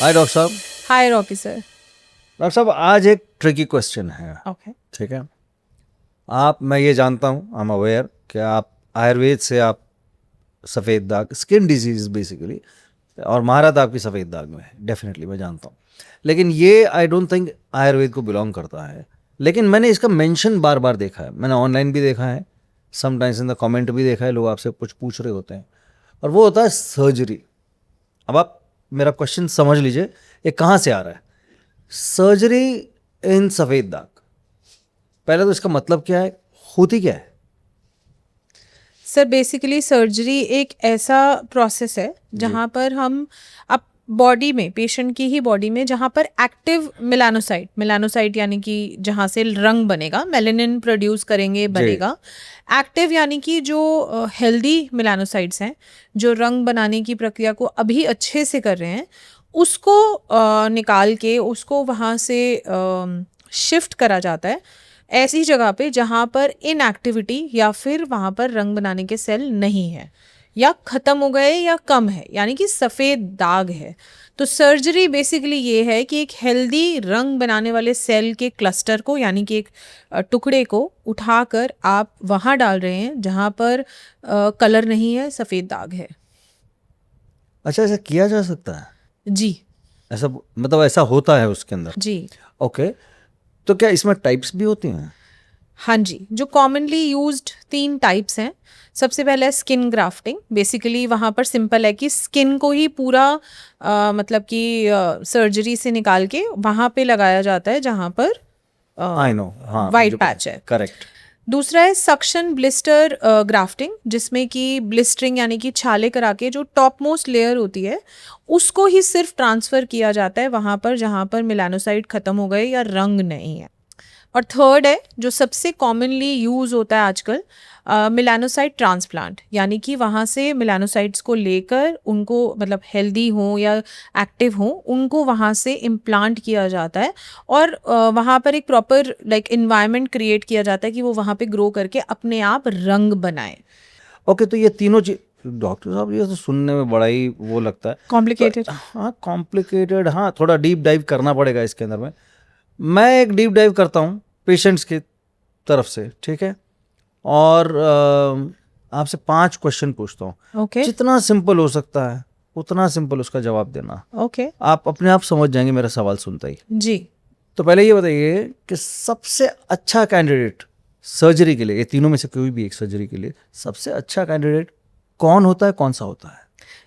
हाय doctor साहब। हाय Rocky sir. Doctor साहब आज एक ट्रिकी क्वेश्चन है। ओके। ठीक है, मैं ये जानता हूँ, आई एम अवेयर कि आप आयुर्वेद से आप सफ़ेद दाग, स्किन डिजीज बेसिकली, और महारत आपकी सफ़ेद दाग में है, डेफिनेटली मैं जानता हूँ। लेकिन ये आई डोंट थिंक आयुर्वेद को बिलोंग करता है। लेकिन मैंने इसका मेंशन बार बार देखा है, मैंने ऑनलाइन भी देखा है, समटाइम्स इन द कमेंट भी देखा है, लोग आपसे कुछ पूछ रहे होते हैं, और वो होता है सर्जरी। अब आप मेरा क्वेश्चन समझ लीजिए, ये कहाँ से आ रहा है। सर्जरी इन सफ़ेद दाग, पहले तो इसका मतलब क्या है, होती क्या है? सर बेसिकली सर्जरी एक ऐसा प्रोसेस है जहाँ पर हम अब बॉडी में, पेशेंट की ही बॉडी में, जहाँ पर एक्टिव मेलानोसाइट यानी कि जहाँ से रंग बनेगा, मेलानिन प्रोड्यूस करेंगे, बनेगा। एक्टिव यानी कि जो हेल्दी मेलानोसाइट्स हैं, जो रंग बनाने की प्रक्रिया को अभी अच्छे से कर रहे हैं, उसको निकाल के उसको वहाँ से शिफ्ट करा जाता है ऐसी जगह पे जहाँ पर इनएक्टिविटी या फिर वहाँ पर रंग बनाने के सेल नहीं है, या ख़त्म हो गए या कम है, यानी कि सफ़ेद दाग है। तो सर्जरी बेसिकली ये है कि एक हेल्दी रंग बनाने वाले सेल के क्लस्टर को, यानी कि एक टुकड़े को उठाकर आप वहाँ डाल रहे हैं जहाँ पर कलर नहीं है, सफ़ेद दाग है। अच्छा, ऐसा किया जा सकता है? जी ऐसा मतलब ऐसा होता है उसके अंदर? जी। ओके, तो क्या इसमें टाइप्स भी होती हैं? हाँ जी, जो कॉमनली यूज्ड 3 टाइप्स हैं। सबसे पहला है स्किन ग्राफ्टिंग। बेसिकली वहाँ पर सिंपल है कि स्किन को ही पूरा मतलब कि सर्जरी से निकाल के वहाँ पे लगाया जाता है जहाँ पर आई नो, हाँ, वाइट पैच है। करेक्ट। दूसरा है सक्शन ब्लिस्टर ग्राफ्टिंग, जिसमें कि ब्लिस्टरिंग यानी कि छाले करा के जो टॉप मोस्ट लेयर होती है उसको ही सिर्फ ट्रांसफ़र किया जाता है वहाँ पर जहाँ पर मेलानोसाइट ख़त्म हो गए या रंग नहीं है। और थर्ड है जो सबसे कॉमनली यूज़ होता है आजकल, मेलानोसाइट ट्रांसप्लांट, यानी कि वहाँ से मेलानोसाइट्स को लेकर उनको, मतलब हेल्दी हों या एक्टिव हों, उनको वहाँ से इम्प्लांट किया जाता है और वहाँ पर एक प्रॉपर इन्वायरमेंट क्रिएट किया जाता है कि वो वहाँ पे ग्रो करके अपने आप रंग बनाए। ओके, तो ये तीनों चीज, डॉक्टर साहब ये तो सुनने में बड़ा ही वो लगता है, कॉम्प्लिकेटेड। हाँ कॉम्प्लिकेटेड, हाँ थोड़ा डीप डाइव करना पड़ेगा इसके अंदर में। मैं एक डीप डाइव करता हूँ पेशेंट्स की तरफ से, ठीक है, और आपसे 5 क्वेश्चन पूछता हूँ। ओके जितना सिंपल हो सकता है उतना सिंपल उसका जवाब देना। ओके आप अपने आप समझ जाएंगे मेरा सवाल सुनता ही। जी। तो पहले ये बताइए कि सबसे अच्छा कैंडिडेट सर्जरी के लिए, ये तीनों में से कोई भी एक सर्जरी के लिए सबसे अच्छा कैंडिडेट कौन होता है, कौन सा होता है?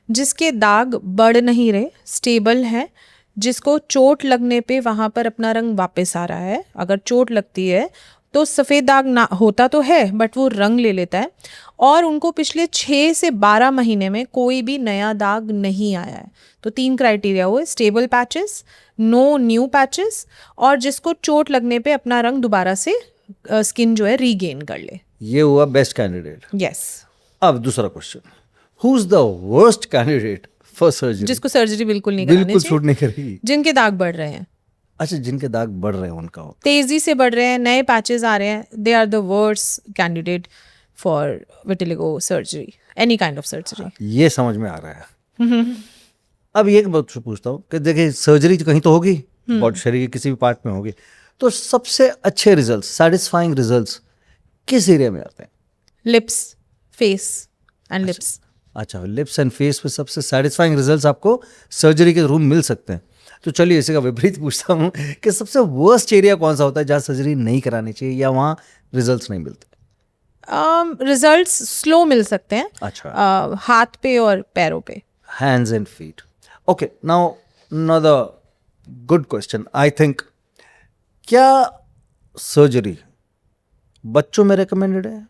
जिसके दाग बढ़ नहीं रहे, स्टेबल है, जिसको चोट लगने पे वहाँ पर अपना रंग वापस आ रहा है। अगर चोट लगती है तो सफ़ेद दाग ना होता तो है बट वो रंग ले लेता है, और उनको पिछले 6 से 12 महीने में कोई भी नया दाग नहीं आया है। तो 3 क्राइटेरिया हुए, stable patches, no new patches, और जिसको चोट लगने पे अपना रंग दोबारा से स्किन जो है रीगेन कर ले। ये हुआ बेस्ट कैंडिडेट। यस। अब दूसरा question, who is the worst candidate for surgery? जिसको सर्जरी बिल्कुल नहीं करानी बिल्कुल चाहिए, सूट नहीं करेगी। जिनके दाग बढ़ रहे हैं, अच्छा, जिनके दाग बढ़ रहे हैं उनका होता तेजी से बढ़ रहे हैं, नए पैचेस आ रहे हैं, they are the worst candidate for vitiligo surgery, any kind of surgery. है। ये समझ में आ रहा है। अब ये बात पूछता हूँ कि देखिए सर्जरी तो कहीं तो होगी, बॉडी शरीर के किसी भी पार्ट में होगी, तो सबसे अच्छे रिजल्ट, सेटिस्फाइंग रिजल्ट्स किस एरिया में आते हैं? Lips, face and lips. अच्छा, लिप्स एंड फेस पे सबसे सेटिस्फाइंग रिजल्ट्स आपको सर्जरी के थ्रू मिल सकते हैं। तो चलिए इसी का विपरीत पूछता हूँ कि सबसे वर्स्ट एरिया कौन सा होता है जहाँ सर्जरी नहीं करानी चाहिए या वहाँ रिजल्ट्स नहीं मिलते? रिजल्ट्स स्लो मिल सकते हैं। अच्छा, हाथ पे और पैरों पे। hands and feet. Okay, now another good question. I think क्या सर्जरी बच्चों में recommended है?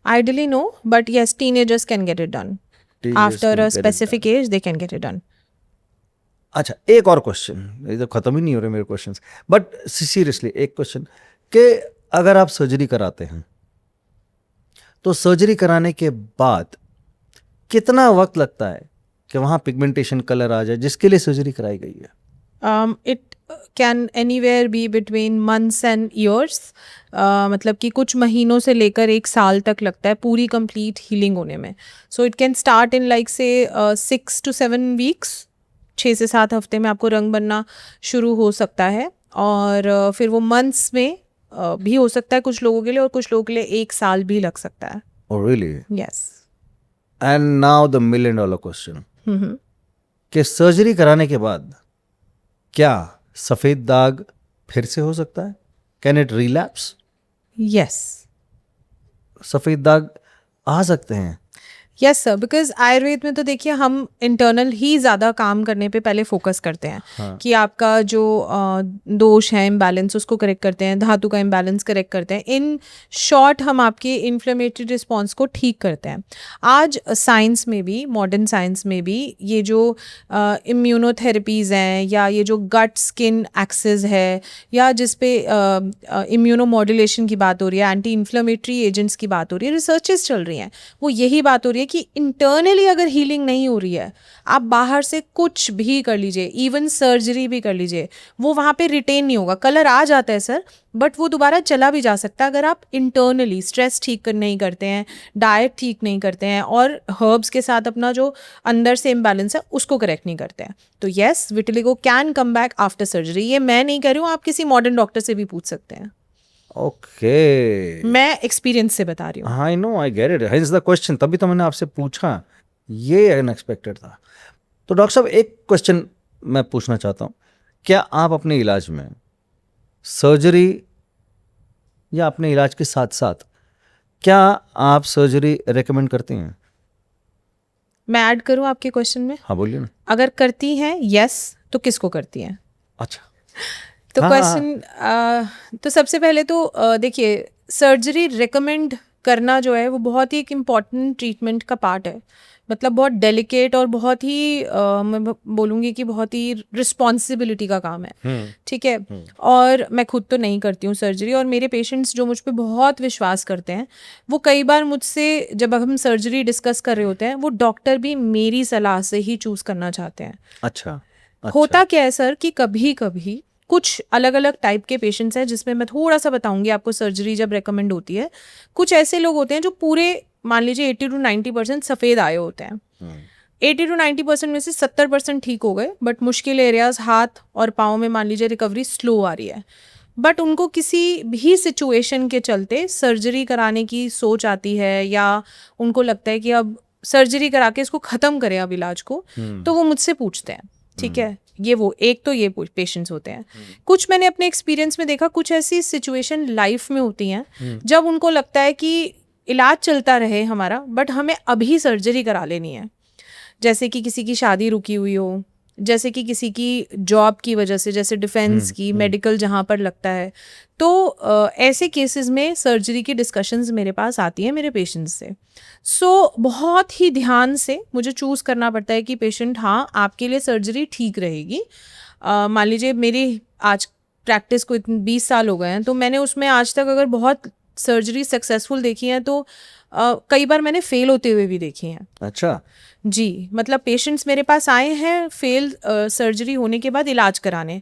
Ideally no, but yes, teenagers can get it done. Teenagers After can a get it specific age, they can get it done. अच्छा, एक और question, ये तो खत्म ही नहीं हो रहे मेरे क्वेश्चंस, बट सीरियसली एक क्वेश्चन कि अगर आप सर्जरी कराते हैं तो सर्जरी कराने के बाद कितना वक्त लगता है कि वहाँ पिगमेंटेशन कलर आ जाए जिसके लिए सर्जरी कराई गई है? It can anywhere be between months and years. मतलब कि कुछ महीनों से लेकर 1 साल तक लगता है पूरी कंप्लीट हीलिंग होने में. So it can start in like say 6 to 7 weeks. 6 से 7 हफ्ते में आपको रंग बनना शुरू हो सकता है, और फिर वो मंथ्स में भी हो सकता है कुछ लोगों के लिए, और कुछ लोगों के लिए 1 साल भी लग सकता है। Oh, really? Yes. And now the million dollar question. कि सर्जरी कराने के बाद क्या सफेद दाग फिर से हो सकता है? Can it relapse? यस, सफेद दाग आ सकते हैं? यस सर, बिकॉज आयुर्वेद में तो देखिए हम इंटरनल ही ज़्यादा काम करने पे पहले फोकस करते हैं। हाँ. कि आपका जो दोष है, इम्बैलेंस, उसको करेक्ट करते हैं, धातु का इम्बैलेंस करेक्ट करते हैं। इन शॉर्ट हम आपके इन्फ्लेमेटरी रिस्पॉन्स को ठीक करते हैं। आज साइंस में भी, मॉडर्न साइंस में भी, ये जो इम्यूनोथेरेपीज़ हैं, या ये जो गट स्किन एक्सेस है, या जिस पे इम्यूनोमॉड्यूलेशन की बात हो रही है, एंटी इन्फ्लेमेटरी एजेंट्स की बात हो रही है, रिसर्चेस चल रही हैं, वो यही बात हो रही है कि इंटरनली अगर हीलिंग नहीं हो रही है, आप बाहर से कुछ भी कर लीजिए, इवन सर्जरी भी कर लीजिए, वो वहाँ पे रिटेन नहीं होगा। कलर आ जाता है सर, बट वो दोबारा चला भी जा सकता है अगर आप इंटरनली स्ट्रेस ठीक नहीं करते हैं, डाइट ठीक नहीं करते हैं, और हर्ब्स के साथ अपना जो अंदर से इम्बैलेंस है उसको करेक्ट नहीं करते हैं। तो yes, vitiligo can come back after surgery. ये मैं नहीं कह रही हूँ, आप किसी मॉडर्न डॉक्टर से भी पूछ सकते हैं। ओके, मैं एक्सपीरियंस से बता रही हूँ। I know, I get it, hints the question, तभी तो मैंने आपसे पूछा, ये अनएक्सपेक्टेड था। तो डॉक्टर साहब, एक क्वेश्चन मैं पूछना चाहता हूँ, क्या आप अपने इलाज में सर्जरी, या अपने इलाज के साथ साथ क्या आप सर्जरी रेकमेंड करती हैं? मैं ऐड करूँ आपके क्वेश्चन में? हाँ, बोलिए ना। अगर करती हैं यस, तो किसको करती हैं? अच्छा, तो हाँ, क्वेश्चन, तो सबसे पहले तो देखिए, सर्जरी रिकमेंड करना जो है वो बहुत ही एक इम्पॉर्टेंट ट्रीटमेंट का पार्ट है। मतलब बहुत डेलिकेट और बहुत ही मैं बोलूँगी कि बहुत ही रिस्पॉन्सिबिलिटी का काम है। ठीक है। और मैं खुद तो नहीं करती हूँ सर्जरी, और मेरे पेशेंट्स जो मुझ पे बहुत विश्वास करते हैं, वो कई बार मुझसे जब हम सर्जरी डिस्कस कर रहे होते हैं, वो डॉक्टर भी मेरी सलाह से ही चूज़ करना चाहते हैं। अच्छा, होता क्या है सर कि कभी कभी कुछ अलग अलग टाइप के पेशेंट्स हैं, जिसमें मैं थोड़ा सा बताऊंगी आपको सर्जरी जब रेकमेंड होती है। कुछ ऐसे लोग होते हैं जो पूरे मान लीजिए 80 to 90% सफ़ेद आए होते हैं। 80 to 90% में से 70% ठीक हो गए, बट मुश्किल एरियाज हाथ और पाँव में मान लीजिए रिकवरी स्लो आ रही है, बट उनको किसी भी सिचुएशन के चलते सर्जरी कराने की सोच आती है, या उनको लगता है कि अब सर्जरी करा के इसको ख़त्म करें अब इलाज को, तो वो मुझसे पूछते हैं। ठीक है, ये वो एक तो ये पेशेंट्स होते हैं। कुछ मैंने अपने एक्सपीरियंस में देखा, कुछ ऐसी सिचुएशन लाइफ में होती हैं जब उनको लगता है कि इलाज चलता रहे हमारा, बट हमें अभी सर्जरी करा लेनी है। जैसे कि किसी की शादी रुकी हुई हो, जैसे कि किसी की जॉब की वजह से, जैसे डिफेंस की, मेडिकल जहाँ पर लगता है, तो ऐसे केसेस में सर्जरी की डिस्कशंस मेरे पास आती हैं मेरे पेशेंट्स से। सो बहुत ही ध्यान से मुझे चूज़ करना पड़ता है कि पेशेंट, हाँ आपके लिए सर्जरी ठीक रहेगी। मान लीजिए मेरी आज प्रैक्टिस को 20 साल हो गए हैं, तो मैंने उसमें आज तक अगर बहुत सर्जरी सक्सेसफुल देखी हैं, तो कई बार मैंने फेल होते हुए भी देखी हैं। अच्छा जी, मतलब पेशेंट्स मेरे पास आए हैं फेल सर्जरी होने के बाद इलाज कराने।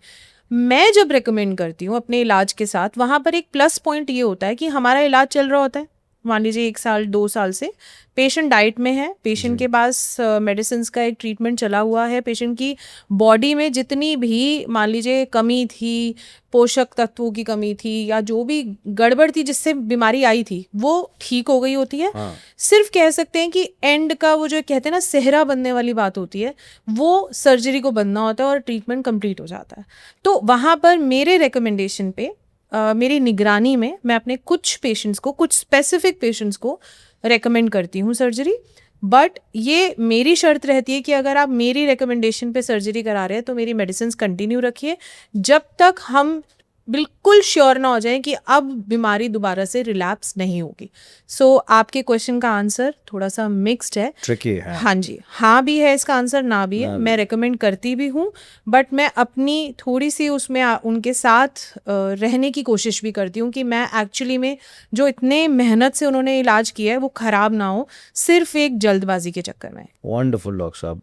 मैं जब रेकमेंड करती हूँ अपने इलाज के साथ, वहाँ पर एक प्लस पॉइंट ये होता है कि हमारा इलाज चल रहा होता है, मान लीजिए 1 साल 2 साल से पेशेंट डाइट में है, पेशेंट के पास मेडिसिन का एक ट्रीटमेंट चला हुआ है, पेशेंट की बॉडी में जितनी भी मान लीजिए कमी थी, पोषक तत्वों की कमी थी, या जो भी गड़बड़ थी जिससे बीमारी आई थी, वो ठीक हो गई होती है। सिर्फ कह सकते हैं कि एंड का वो जो कहते हैं ना सेहरा बनने वाली बात होती है, वो सर्जरी को बनना होता है और ट्रीटमेंट कंप्लीट हो जाता है। तो वहाँ पर मेरे रिकमेंडेशन पे, मेरी निगरानी में, मैं अपने कुछ पेशेंट्स को, कुछ स्पेसिफिक पेशेंट्स को रेकमेंड करती हूँ सर्जरी। बट ये मेरी शर्त रहती है कि अगर आप मेरी रिकमेंडेशन पे सर्जरी करा रहे हैं, तो मेरी मेडिसिन कंटिन्यू रखिए जब तक हम बिल्कुल श्योर ना हो जाए कि अब बीमारी दोबारा से रिलैप्स नहीं होगी। सो आपके क्वेश्चन का आंसर थोड़ा सा मिक्स्ड है, ट्रिकी है। हाँ जी, हाँ भी है इसका आंसर, ना भी है। मैं रेकमेंड करती भी हूँ, बट मैं अपनी थोड़ी सी उसमें उनके साथ रहने की कोशिश भी करती हूँ कि मैं एक्चुअली में जो इतने मेहनत से उन्होंने इलाज किया है वो ख़राब ना हो, सिर्फ एक जल्दबाजी के चक्कर में। वंडरफुल डॉक्टर साहब,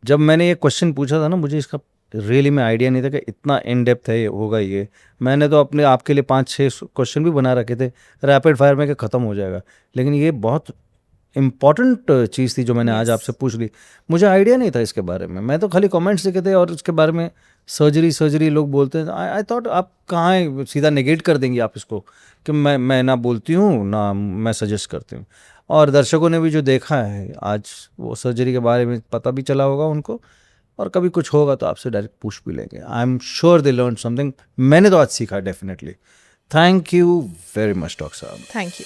जब मैंने ये क्वेश्चन पूछा था ना, मुझे इसका रियली में आइडिया नहीं था कि इतना इन डेप्थ है होगा ये। मैंने तो अपने आपके लिए 5-6 क्वेश्चन भी बना रखे थे रैपिड फायर में कि ख़त्म हो जाएगा, लेकिन ये बहुत इम्पॉर्टेंट चीज़ थी जो मैंने आज आपसे पूछ ली। मुझे आइडिया नहीं था इसके बारे में, मैं तो खाली कमेंट्स देखे थे और उसके बारे में सर्जरी लोग बोलते हैं। आई थॉट आप कहाँ है, सीधा नेगेट कर देंगी आप इसको कि मैं ना बोलती हूँ ना मैं सजेस्ट करती हूँ। और दर्शकों ने भी जो देखा है आज, वो सर्जरी के बारे में पता भी चला होगा उनको, और कभी कुछ होगा तो आपसे डायरेक्ट पूछ भी लेंगे। I am sure they learn something. मैंने तो आज सीखा definitely. Thank you very much doctor साहब। Thank you.